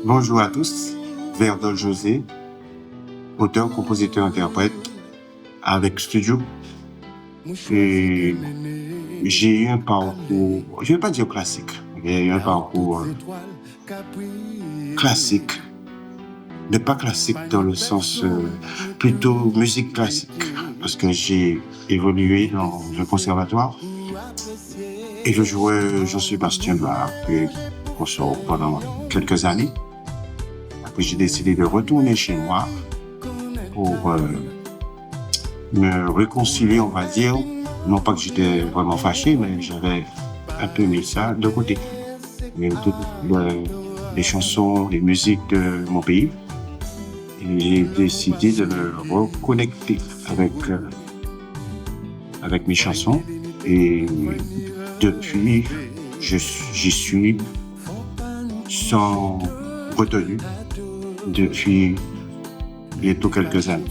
Bonjour à tous, Verdol José, auteur, compositeur, interprète, avec studio. Et j'ai eu un parcours, je ne vais pas dire classique, j'ai eu un parcours classique, mais pas classique dans le sens plutôt musique classique, parce que j'ai évolué dans un conservatoire et je jouais Jean-Sébastien Bach et consort pendant quelques années. Après, j'ai décidé de retourner chez moi pour me réconcilier, on va dire. Non pas que j'étais vraiment fâché, mais j'avais un peu mis ça de côté. Mais toutes les chansons, les musiques de mon pays. Et j'ai décidé de me reconnecter avec mes chansons. Et depuis, j'y suis sans retenue depuis bientôt quelques années.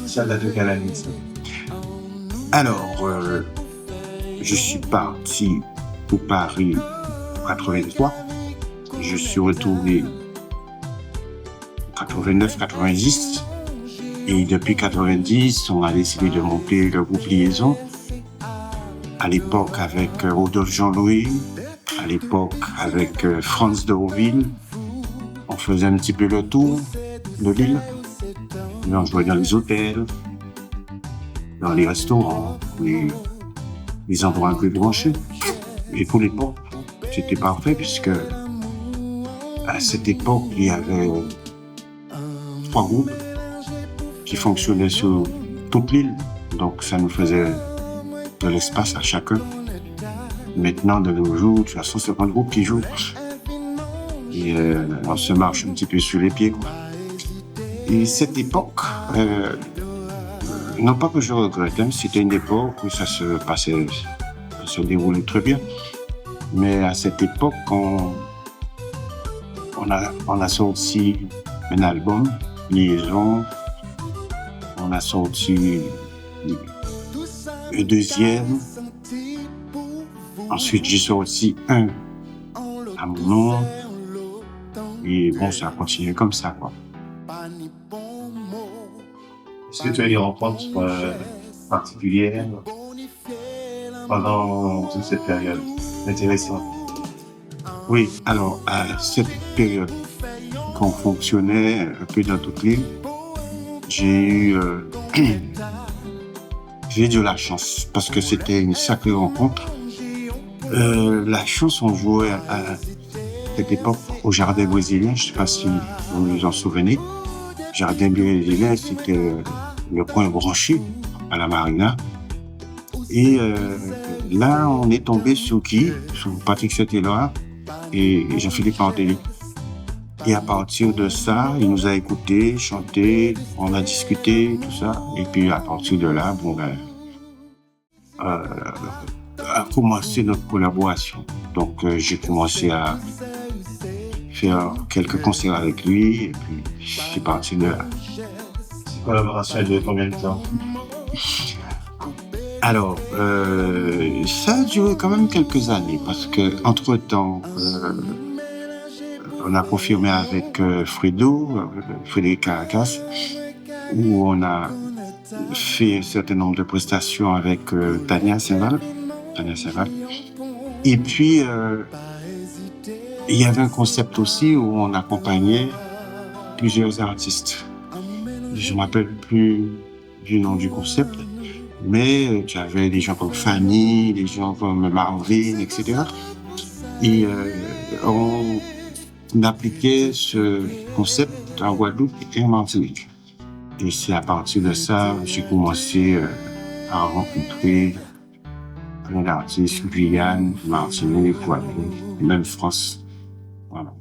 Ça date de quelle année, ça? Alors, je suis parti pour Paris en 83. Je suis retourné en 89-90. Et depuis 90, on a décidé de monter le groupe Liaison. À l'époque avec Rodolphe Jean-Louis, à l'époque avec Franz de Hauville. On faisait un petit peu le tour de l'île. On jouait dans les hôtels, dans les restaurants, les endroits un peu branchés. Et pour l'époque, c'était parfait puisque à cette époque, il y avait 3 groupes qui fonctionnaient sur toute l'île. Donc ça nous faisait de l'espace à chacun. Maintenant, de nos jours, tu as 150 groupes qui jouent. Et on se marche un petit peu sur les pieds, quoi. Et cette époque, non pas que je regrette, hein, c'était une époque où ça se déroulait très bien. Mais à cette époque, on a sorti un album, Liaison. On a sorti un deuxième. Ensuite, j'ai sorti un à mon nom. Et bon, ça a continué comme ça, quoi. Est-ce que tu as des rencontres particulières pendant toute cette période intéressante? Oui, alors, à cette période qu'on fonctionnait un peu dans toute l'île, j'ai eu de la chance parce que c'était une sacrée rencontre. La chance, on jouait à cette époque au Jardin Brésilien, je ne sais pas si vous vous en souvenez. Jardin Brésilien, c'était le coin branché à la Marina. Et là, on est tombé sur Patrick Saint-Éloi et Jean-Philippe Martelly. Et à partir de ça, il nous a écoutés, chanté, on a discuté, tout ça. Et puis à partir de là, a commencé notre collaboration. Donc j'ai commencé à faire quelques concerts avec lui et puis c'est parti de là. Cette collaboration a duré combien de temps? Alors, ça a duré quand même quelques années parce que entre-temps, on a confirmé avec Frédéric Caracas, où on a fait un certain nombre de prestations avec Tania Saint-Val. Et puis, il y avait un concept aussi où on accompagnait plusieurs artistes. Je ne me rappelle plus du nom du concept, mais tu avais des gens comme Fanny, des gens comme Marvin, etc. Et on appliquait ce concept en Guadeloupe et en Martinique. Et c'est à partir de ça que j'ai commencé à rencontrer plein d'artistes, Guyane, Martinique, Guadeloupe, et même France. Voilà.